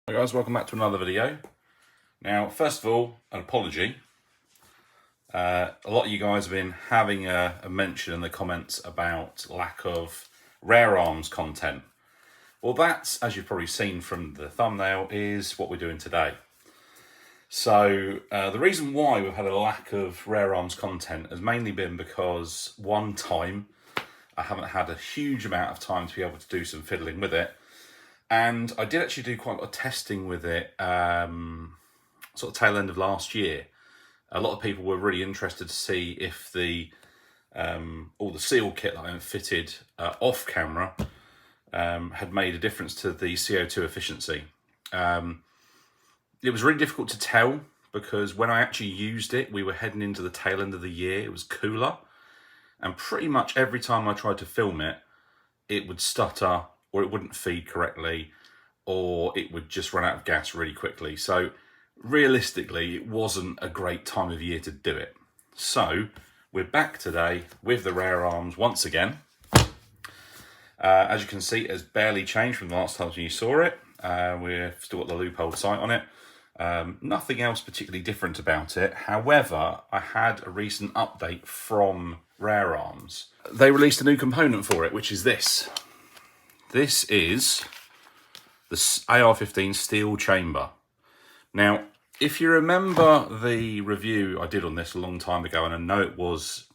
Hi guys, welcome back to another video. Now, first of all, an apology. A lot of you guys have been having a mention in the comments about lack of rare arms content. Well, that's, as you've probably seen from the thumbnail, is what we're doing today. So the reason why we've had a lack of rare arms content has mainly been because one time I haven't had a huge amount of time to be able to do some fiddling with it. And I did actually do quite a lot of testing with it sort of tail end of last year. A lot of people were really interested to see if the all the seal kit that I fitted off camera had made a difference to the CO2 efficiency. It was really difficult to tell because when I actually used it, we were heading into the tail end of the year. It was cooler, and pretty much every time I tried to film it, it would stutter, or it wouldn't feed correctly, or it would just run out of gas really quickly. So realistically, it wasn't a great time of year to do it. So we're back today with the rare arms once again. As you can see, it has barely changed from the last time you saw it. We've still got the loophole sight on it. Nothing else particularly different about it. However, I had a recent update from Rare Arms. They released a new component for it, which is this. This is the Ar15 steel chamber. Now, if you remember the review I did on this a long time ago, and I know it was,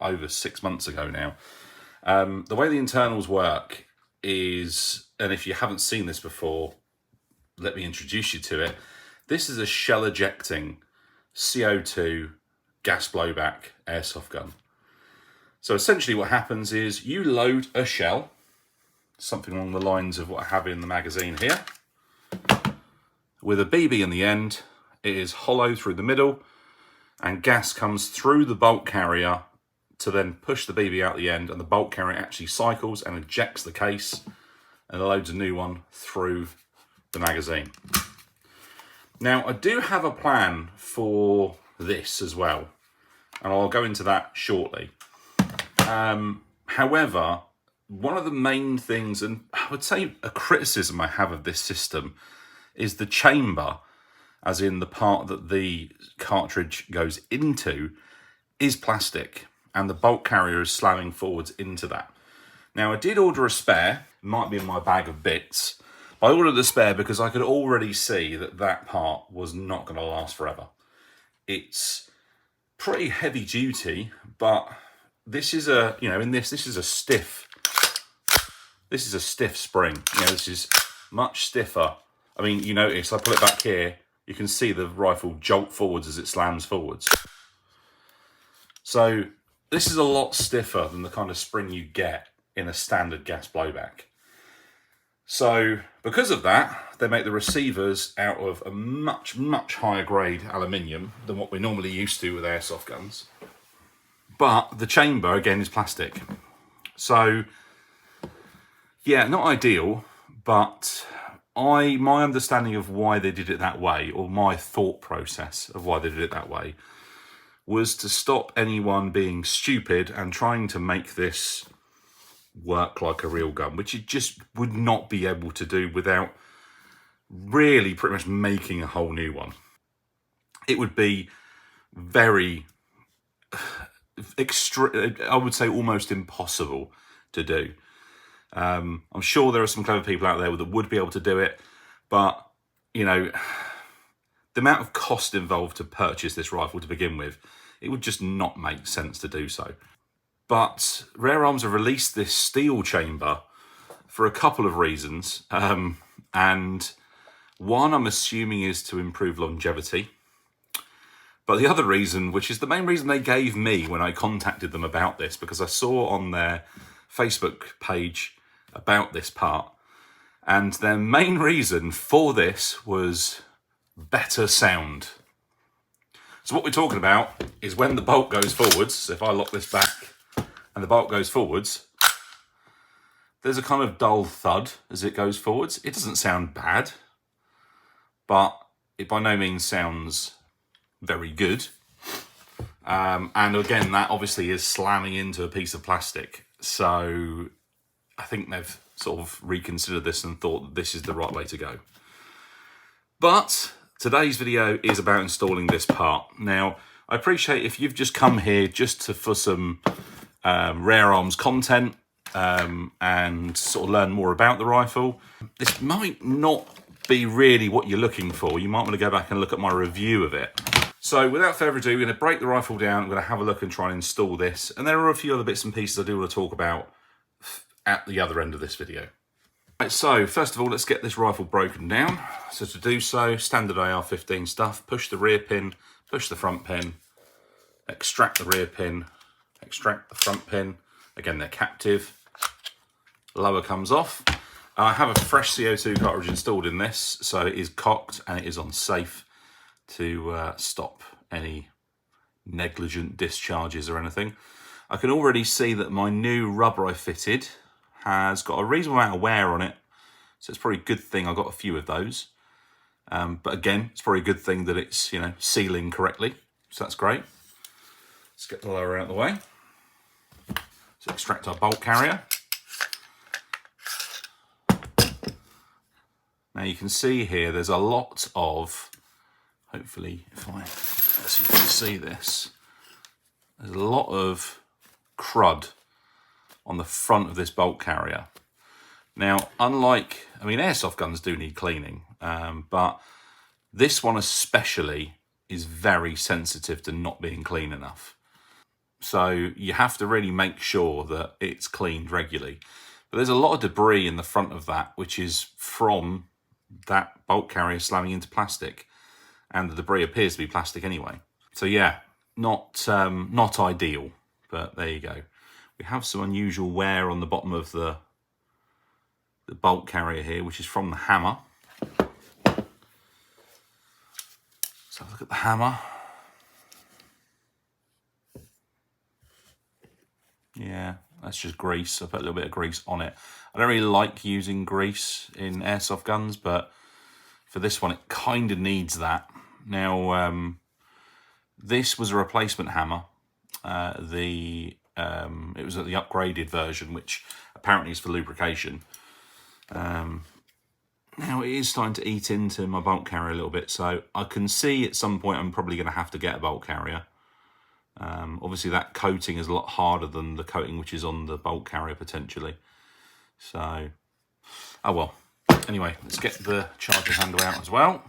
over 6 months ago now, the way the internals work is, and if you haven't seen this before, let me introduce you to it. This is a shell ejecting CO2 gas blowback airsoft gun. So essentially what happens is you load a shell, something along the lines of what I have in the magazine here, with a BB in the end. It is hollow through the middle, and gas comes through the bolt carrier to then push the BB out the end, and the bolt carrier actually cycles and ejects the case and loads a new one through the magazine. Now, I do have a plan for this as well, and I'll go into that shortly. However, one of the main things, and I would say a criticism I have of this system, is the chamber, as in the part that the cartridge goes into, is plastic, and the bolt carrier is slamming forwards into that. Now, I did order a spare, it might be in my bag of bits. I ordered a spare because I could already see that that part was not going to last forever. It's pretty heavy duty, but this is a, this is a stiff spring. This is much stiffer. I mean, you notice, I pull it back here, you can see the rifle jolt forwards as it slams forwards. So this is a lot stiffer than the kind of spring you get in a standard gas blowback. So because of that, they make the receivers out of a much, much higher grade aluminium than what we're normally used to with airsoft guns. But the chamber, again, is plastic. So yeah, not ideal, but my understanding of why they did it that way, or my thought process of why they did it that way, was to stop anyone being stupid and trying to make this work like a real gun, which it just would not be able to do without really pretty much making a whole new one. It would be very I would say almost impossible to do. I'm sure there are some clever people out there that would be able to do it, but the amount of cost involved to purchase this rifle to begin with, it would just not make sense to do so. But Rare Arms have released this steel chamber for a couple of reasons, and one I'm assuming is to improve longevity. But the other reason, which is the main reason they gave me when I contacted them about this, because I saw on their Facebook page about this part, and their main reason for this was better sound. So what we're talking about is when the bolt goes forwards, so if I lock this back and the bolt goes forwards, there's a kind of dull thud as it goes forwards. It doesn't sound bad, but it by no means sounds very good. And again, that obviously is slamming into a piece of plastic. So I think they've sort of reconsidered this and thought that this is the right way to go. But today's video is about installing this part. Now, I appreciate if you've just come here just for some Rare Arms content and sort of learn more about the rifle. This might not be really what you're looking for. You might want to go back and look at my review of it. So without further ado, we're going to break the rifle down. I'm going to have a look and try and install this. And there are a few other bits and pieces I do want to talk about at the other end of this video. Right, so first of all, let's get this rifle broken down. So to do so, standard AR15 stuff, push the rear pin, push the front pin, extract the rear pin, extract the front pin. Again, they're captive. Lower comes off. I have a fresh CO2 cartridge installed in this, so it is cocked and it is on safe to stop any negligent discharges or anything. I can already see that my new rubber I fitted has got a reasonable amount of wear on it, so it's probably a good thing I got a few of those. But again, it's probably a good thing that it's, you know, sealing correctly, so that's great. Let's get the lower out of the way. So extract our bolt carrier. Now you can see here there's a lot of, hopefully if I, so you can see this, there's a lot of crud on the front of this bolt carrier. Now, unlike, I mean, airsoft guns do need cleaning, but this one especially is very sensitive to not being clean enough. So you have to really make sure that it's cleaned regularly. But there's a lot of debris in the front of that, which is from that bolt carrier slamming into plastic, and the debris appears to be plastic anyway. So yeah, not ideal, but there you go. We have some unusual wear on the bottom of the bolt carrier here, which is from the hammer. Let's have a look at the hammer. Yeah, that's just grease. I put a little bit of grease on it. I don't really like using grease in airsoft guns, but for this one, it kind of needs that. Now, this was a replacement hammer. It was the upgraded version, which apparently is for lubrication. Now it is starting to eat into my bolt carrier a little bit, so I can see at some point I'm probably going to have to get a bolt carrier. Obviously that coating is a lot harder than the coating which is on the bolt carrier potentially. So, oh well. Anyway, let's get the charger handle out as well.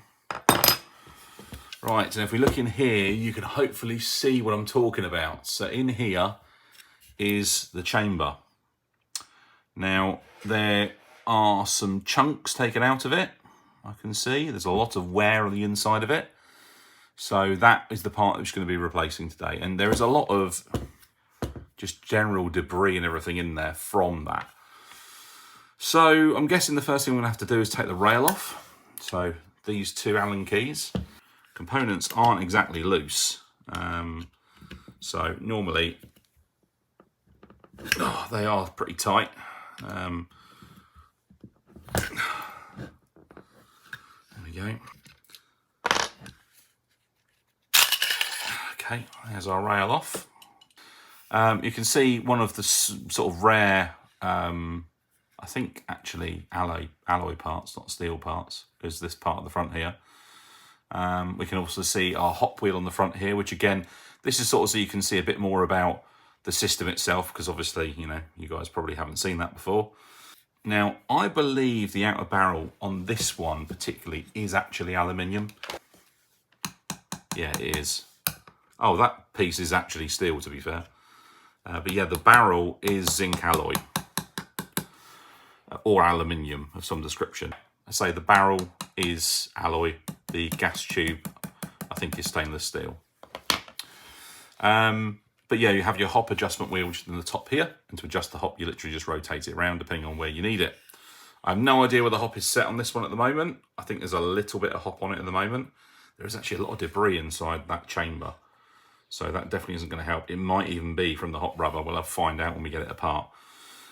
Right, and if we look in here, you can hopefully see what I'm talking about. So in here is the chamber. Now, there are some chunks taken out of it. I can see there's a lot of wear on the inside of it. So that is the part which is going to be replacing today. And there is a lot of just general debris and everything in there from that. So I'm guessing the first thing I'm going to have to do is take the rail off. So these two Allen keys. Components aren't exactly loose. So normally, they are pretty tight. There we go. Okay, there's our rail off. You can see one of the sort of rare, I think actually alloy parts, not steel parts, is this part of the front here. We can also see our hop wheel on the front here, which again, this is sort of so you can see a bit more about the system itself, because obviously, you know, you guys probably haven't seen that before. Now, I believe the outer barrel on this one particularly is actually aluminium. Yeah, it is. Oh, that piece is actually steel, to be fair. But yeah, the barrel is zinc alloy. Or aluminium of some description. I say the barrel is alloy. The gas tube, I think, is stainless steel. But yeah, you have your hop adjustment wheel, which is in the top here. And to adjust the hop, you literally just rotate it around depending on where you need it. I have no idea where the hop is set on this one at the moment. I think there's a little bit of hop on it at the moment. There is actually a lot of debris inside that chamber. So that definitely isn't going to help. It might even be from the hot rubber. We'll have to find out when we get it apart.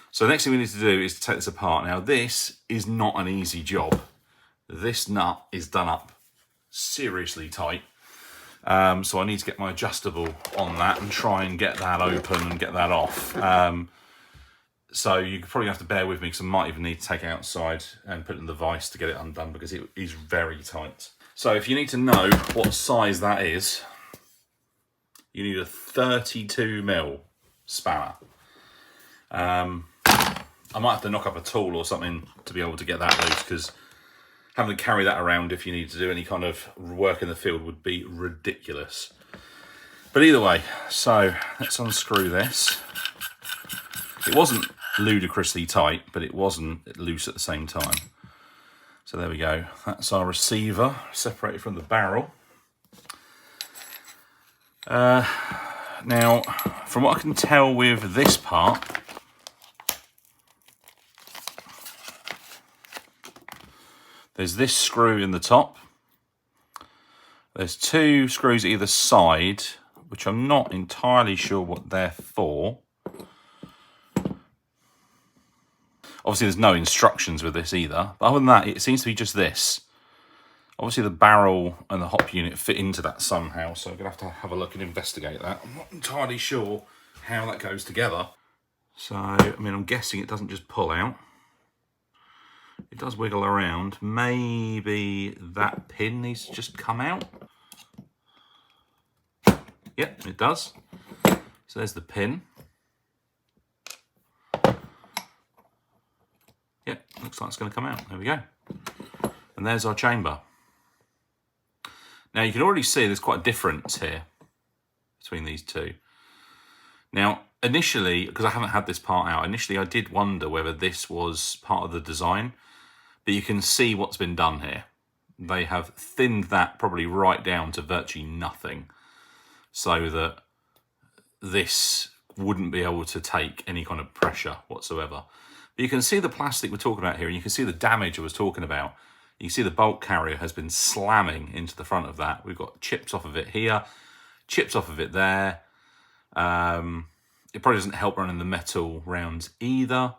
So the next thing we need to do is to take this apart. Now, this is not an easy job. This nut is done up seriously tight. So I need to get my adjustable on that and try and get that open and get that off. So you probably have to bear with me because I might even need to take it outside and put it in the vise to get it undone because it is very tight. So if you need to know what size that is, you need a 32mm spanner. I might have to knock up a tool or something to be able to get that loose, because having to carry that around if you need to do any kind of work in the field would be ridiculous. But either way, so let's unscrew this. It wasn't ludicrously tight, but it wasn't loose at the same time. So there we go. That's our receiver separated from the barrel. Now, from what I can tell with this part, there's this screw in the top. There's 2 screws either side, which I'm not entirely sure what they're for. Obviously, there's no instructions with this either. But other than that, it seems to be just this. Obviously, the barrel and the hop unit fit into that somehow, so I'm going to have a look and investigate that. I'm not entirely sure how that goes together. So, I mean, I'm guessing it doesn't just pull out. It does wiggle around. Maybe that pin needs to just come out. Yep, it does. So there's the pin. Yep, looks like it's going to come out. There we go. And there's our chamber. Now you can already see there's quite a difference here between these two. Now, initially, because I haven't had this part out, initially I did wonder whether this was part of the design, but you can see what's been done here. They have thinned that probably right down to virtually nothing, so that this wouldn't be able to take any kind of pressure whatsoever. But you can see the plastic we're talking about here, and you can see the damage I was talking about. You can see the bolt carrier has been slamming into the front of that. We've got chips off of it here, chips off of it there. It probably doesn't help running the metal rounds either.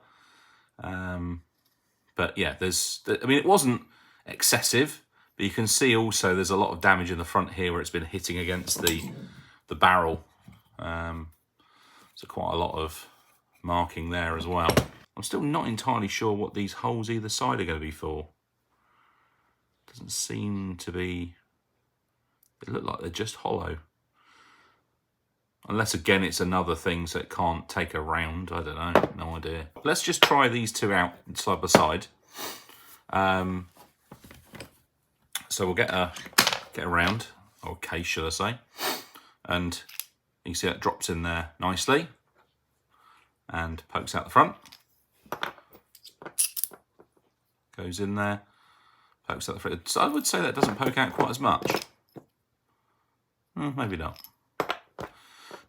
But yeah, I mean, it wasn't excessive, but you can see also there's a lot of damage in the front here where it's been hitting against the barrel. So quite a lot of marking there as well. I'm still not entirely sure what these holes either side are going to be for. Doesn't seem to be... They look like they're just hollow. Unless, again, it's another thing so it can't take a round. I don't know. No idea. Let's just try these two out side by side. So we'll get a round, or case, should I say. And you can see that drops in there nicely. And pokes out the front. Goes in there. Pokes out the front. So I would say that doesn't poke out quite as much. Maybe not.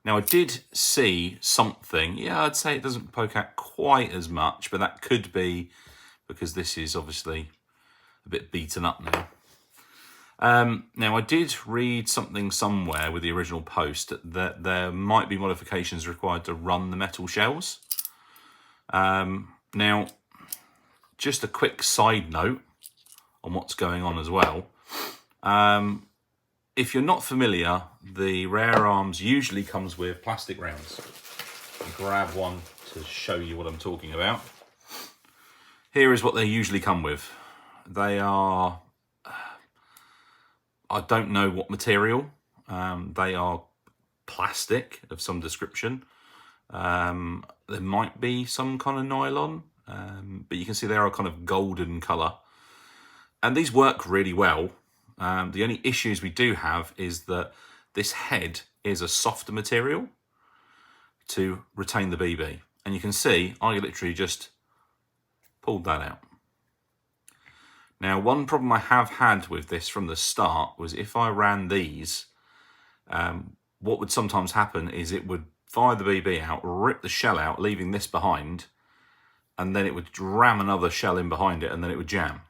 Now I did see something. Yeah, I'd say it doesn't poke out quite as much, but that could be because this is obviously a bit beaten up now. Now I did read something somewhere with the original post that there might be modifications required to run the metal shells. Now, just a quick side note on what's going on as well. If you're not familiar, the Rare Arms usually comes with plastic rounds. I'll grab one to show you what I'm talking about. Here is what they usually come with. They are, I don't know what material. They are plastic of some description. There might be some kind of nylon, but you can see they are a kind of golden colour. And these work really well. The only issues we do have is that this head is a softer material to retain the BB. And you can see I literally just pulled that out. Now, one problem I have had with this from the start was if I ran these, what would sometimes happen is it would fire the BB out, rip the shell out, leaving this behind, and then it would ram another shell in behind it, and then it would jam.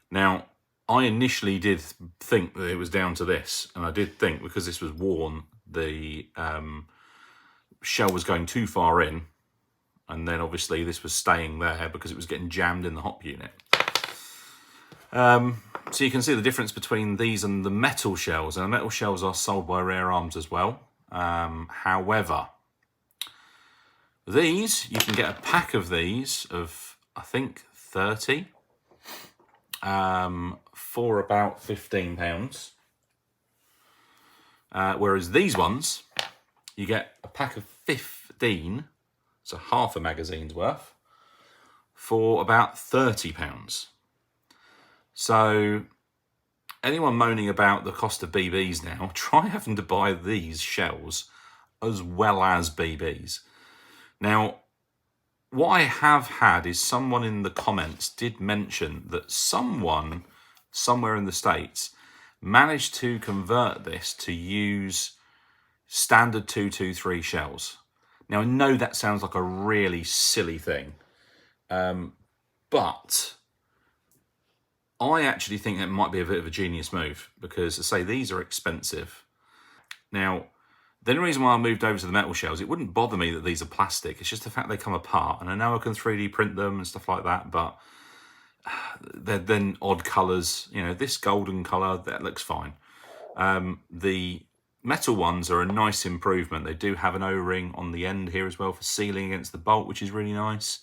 Now, I initially did think that it was down to this, and I did think because this was worn, the shell was going too far in, and then obviously this was staying there because it was getting jammed in the hop unit. So you can see the difference between these and the metal shells, and the metal shells are sold by Rare Arms as well. However, These, you can get a pack of these of, I think, 30 for about £15. Whereas these ones, you get a pack of 15, so half a magazine's worth, for about £30. So anyone moaning about the cost of BBs now, try having to buy these shells as well as BBs. Now, what I have had is someone in the comments did mention that someone somewhere in the States managed to convert this to use standard 223 shells. Now, I know that sounds like a really silly thing, but I actually think it might be a bit of a genius move because, as I say, these are expensive. Now, the only reason why I moved over to the metal shells, it wouldn't bother me that these are plastic. It's just the fact they come apart. And I know I can 3D print them and stuff like that, but they're then odd colours. You know, this golden colour, that looks fine. The metal ones are a nice improvement. They do have an O-ring on the end here as well for sealing against the bolt, which is really nice.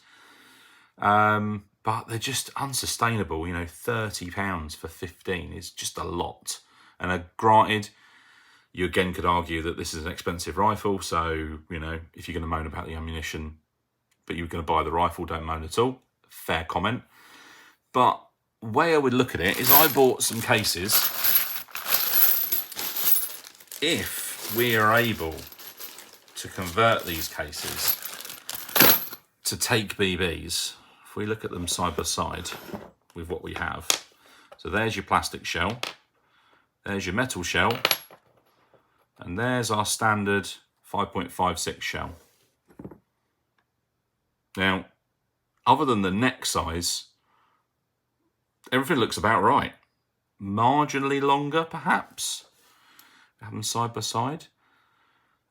But they're just unsustainable. You know, £30 for 15 is just a lot. And granted, you again could argue that this is an expensive rifle, so, you know, if you're going to moan about the ammunition, but you're going to buy the rifle, don't moan at all. Fair comment. But the way I would look at it is I bought some cases. If we are able to convert these cases to take BBs, if we look at them side by side with what we have. So there's your plastic shell, there's your metal shell, and there's our standard 5.56 shell. Now, other than the neck size, everything looks about right. Marginally longer, perhaps. Have them side by side.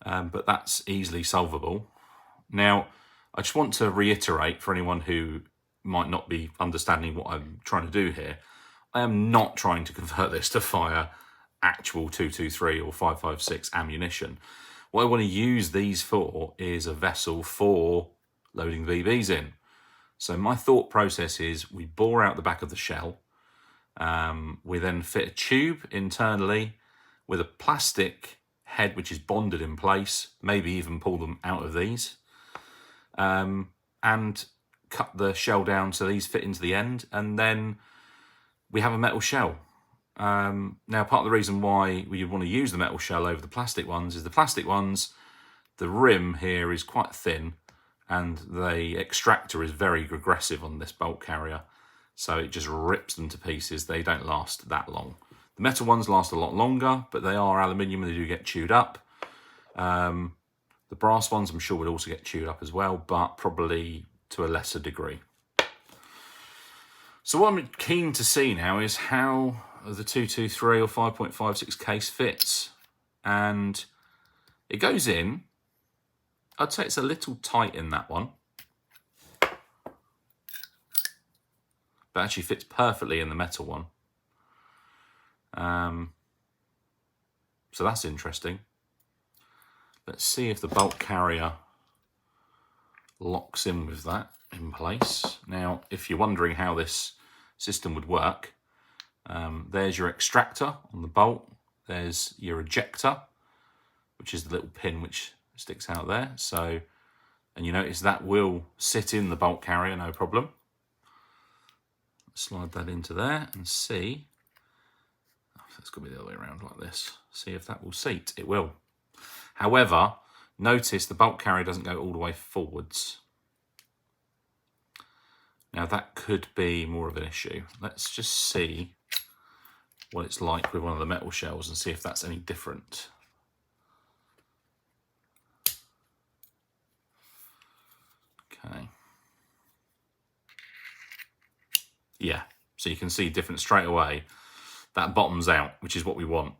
But that's easily solvable. Now, I just want to reiterate for anyone who might not be understanding what I'm trying to do here. I am not trying to convert this to fire actual 223 or 5.56 ammunition. What I want to use these for is a vessel for loading BBs in. So my thought process is we bore out the back of the shell. We then fit a tube internally with a plastic head which is bonded in place, maybe even pull them out of these, and cut the shell down so these fit into the end, and then we have a metal shell. Now, part of the reason why we want to use the metal shell over the plastic ones is the plastic ones, the rim here is quite thin and the extractor is very aggressive on this bolt carrier. So it just rips them to pieces. They don't last that long. The metal ones last a lot longer, but they are aluminium and they do get chewed up. The brass ones I'm sure would also get chewed up as well, but probably to a lesser degree. So what I'm keen to see now is how the 223 or 5.56 case fits. And it goes in, I'd say it's a little tight in that one, but actually fits perfectly in the metal one. So that's interesting. Let's see if the bolt carrier locks in with that in place. Now, if you're wondering how this system would work, there's your extractor on the bolt. There's your ejector, which is the little pin which sticks out there. So, and you notice that will sit in the bolt carrier, no problem. Slide that into there and see. Oh, it's got to be the other way around like this. See if that will seat. It will. However, notice the bolt carrier doesn't go all the way forwards. Now that could be more of an issue. Let's just see what it's like with one of the metal shells and see if that's any different. Okay. Yeah, so you can see different straight away. That bottoms out, which is what we want.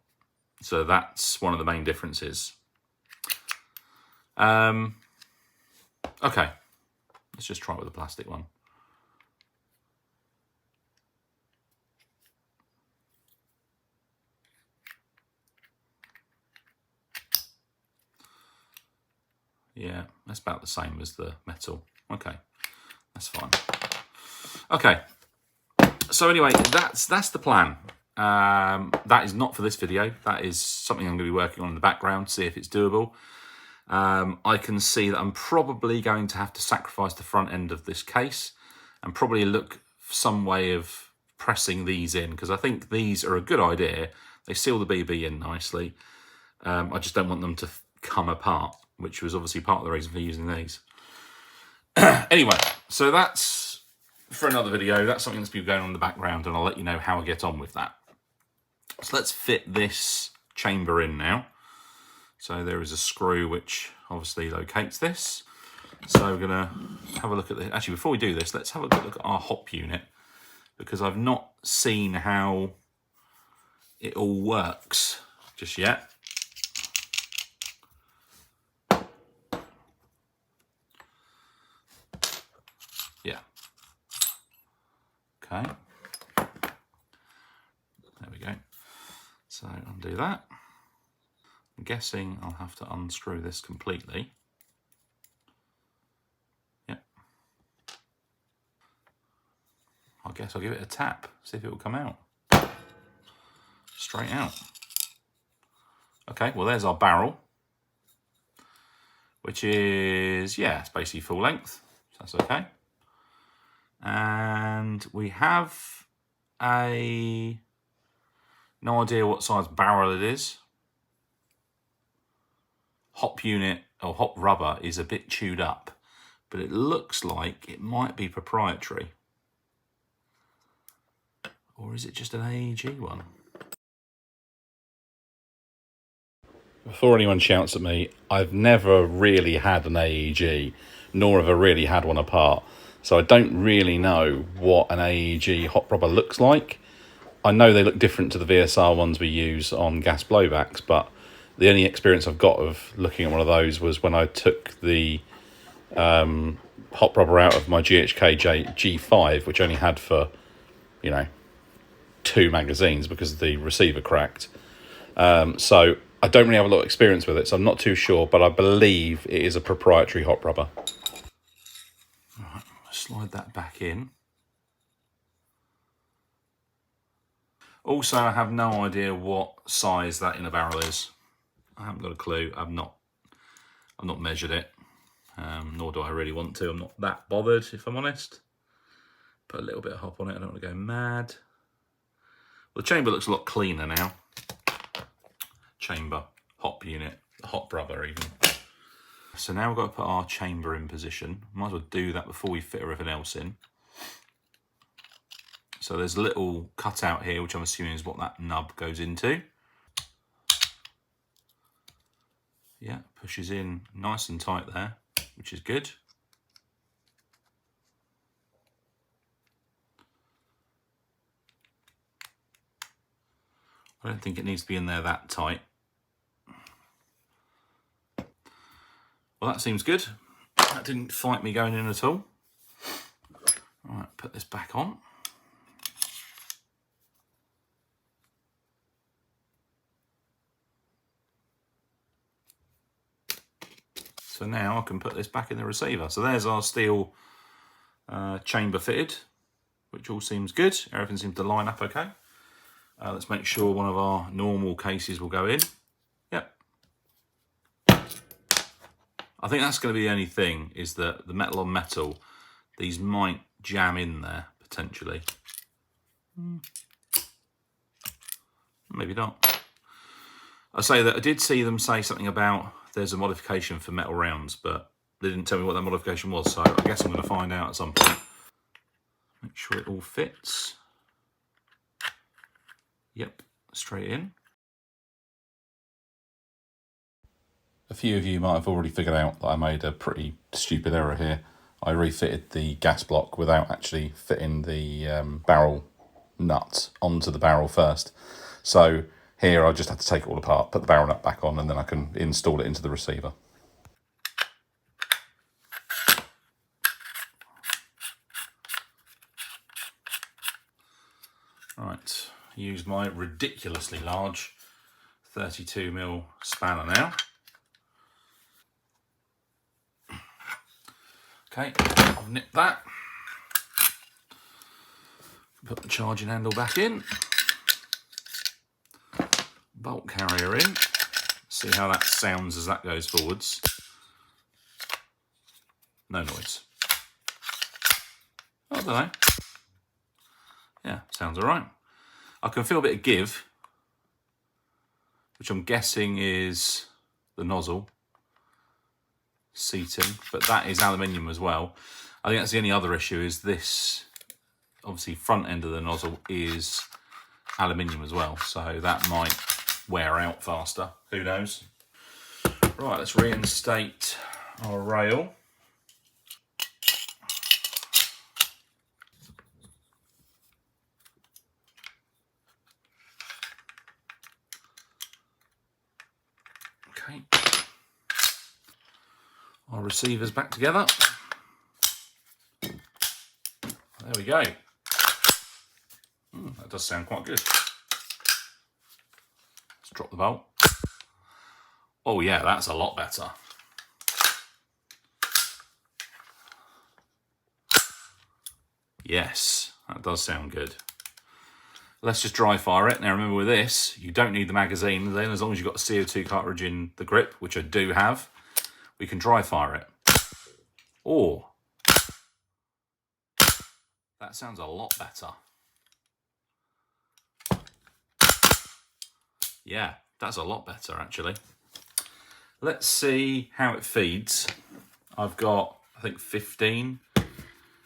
So that's one of the main differences. Okay, let's just try it with the plastic one. Yeah, that's about the same as the metal. Okay, that's fine. Okay, so anyway, that's the plan. That is not for this video. That is something I'm going to be working on in the background, see if it's doable. I can see that I'm probably going to have to sacrifice the front end of this case and probably look for some way of pressing these in, because I think these are a good idea. They seal the BB in nicely. I just don't want them to come apart, which was obviously part of the reason for using these. Anyway, so that's for another video. That's something that's been going on in the background, and I'll let you know how I get on with that. So let's fit this chamber in now. So there is a screw which obviously locates this. So we're going to have a look at this. Actually, before we do this, let's have a look at our hop unit, because I've not seen how it all works just yet. Yeah. Okay. There we go. So undo that. I'm guessing I'll have to unscrew this completely. Yep. I guess I'll give it a tap, see if it will come out. Straight out. Okay, well there's our barrel, which is, yeah, it's basically full length, so that's okay. And we have no idea what size barrel it is. Hop unit, or hop rubber, is a bit chewed up, but it looks like it might be proprietary. Or is it just an AEG one? Before anyone shouts at me, I've never really had an AEG, nor have I really had one apart. So I don't really know what an AEG hot rubber looks like. I know they look different to the VSR ones we use on gas blowbacks, but the only experience I've got of looking at one of those was when I took the hot rubber out of my GHK G5, which only had for, 2 magazines because the receiver cracked. So I don't really have a lot of experience with it, so I'm not too sure, but I believe it is a proprietary hot rubber. Right, slide that back in. Also, I have no idea what size that inner barrel is. I haven't got a clue. I've not measured it, nor do I really want to. I'm not that bothered, if I'm honest. Put a little bit of hop on it. I don't want to go mad. Well, the chamber looks a lot cleaner now. Chamber, hop unit, hop rubber even. So now we've got to put our chamber in position. Might as well do that before we fit everything else in. So there's a little cutout here, which I'm assuming is what that nub goes into. Yeah, pushes in nice and tight there, which is good. I don't think it needs to be in there that tight. Well, that seems good. That didn't fight me going in at all. All right, put this back on. So now I can put this back in the receiver. So there's our steel chamber fitted, which all seems good. Everything seems to line up okay. Let's make sure one of our normal cases will go in. Yep. I think that's going to be the only thing, is that the metal on metal, these might jam in there potentially. Maybe not. I say that I did see them say something about there's a modification for metal rounds, but they didn't tell me what that modification was, so I guess I'm going to find out at some point. Make sure it all fits. Yep, straight in. A few of you might have already figured out that I made a pretty stupid error here. I refitted the gas block without actually fitting the barrel nuts onto the barrel first. So here I just have to take it all apart, put the barrel nut back on, and then I can install it into the receiver. Right, use my ridiculously large 32mm spanner now. Okay, I've nipped that. Put the charging handle back in. Bolt carrier in. See how that sounds as that goes forwards. No noise. I don't know. Yeah, sounds all right. I can feel a bit of give, which I'm guessing is the nozzle seating, but that is aluminium as well. I think that's the only other issue is this, obviously front end of the nozzle is aluminium as well, so that might wear out faster. Who knows? Right, let's reinstate our rail. Okay. Our receivers back together. There we go. That does sound quite good. Let's drop the bolt. Oh yeah, that's a lot better. Yes, that does sound good. Let's just dry fire it. Now remember with this, you don't need the magazine. Then as long as you've got a CO2 cartridge in the grip, which I do have, we can dry fire it. Or, that sounds a lot better. Yeah, that's a lot better actually. Let's see how it feeds. I've got, I think, 15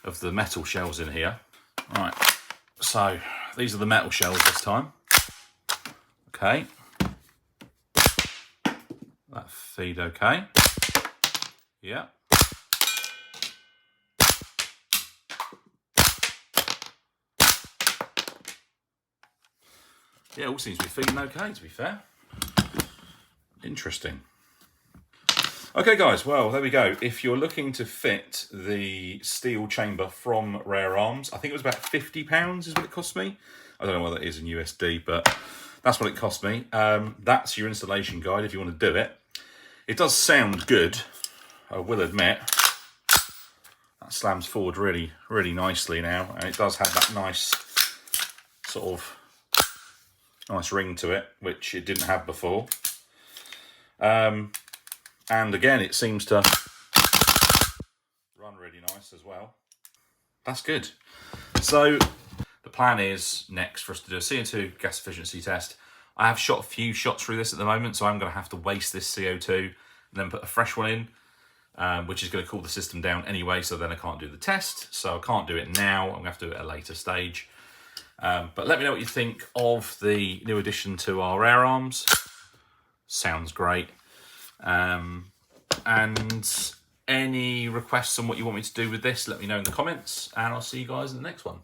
of the metal shells in here. Right, so these are the metal shells this time. Okay. That feed okay. Yeah. Yeah, all seems to be feeding okay, to be fair. Interesting. Okay guys, well there we go. If you're looking to fit the steel chamber from Rare Arms, I think it was about £50 is what it cost me. I don't know what that is in USD, but that's what it cost me. That's your installation guide if you want to do it. It does sound good, I will admit. That slams forward really, really nicely now, and it does have that nice sort of nice ring to it, which it didn't have before. And again, it seems to run really nice as well. That's good. So the plan is next for us to do a CO2 gas efficiency test. I have shot a few shots through this at the moment, so I'm going to have to waste this CO2 and then put a fresh one in, which is going to cool the system down anyway, so then I can't do the test. So I can't do it now. I'm going to have to do it at a later stage. But let me know what you think of the new addition to our Rare Arms. Sounds great. And any requests on what you want me to do with this, let me know in the comments, and I'll see you guys in the next one.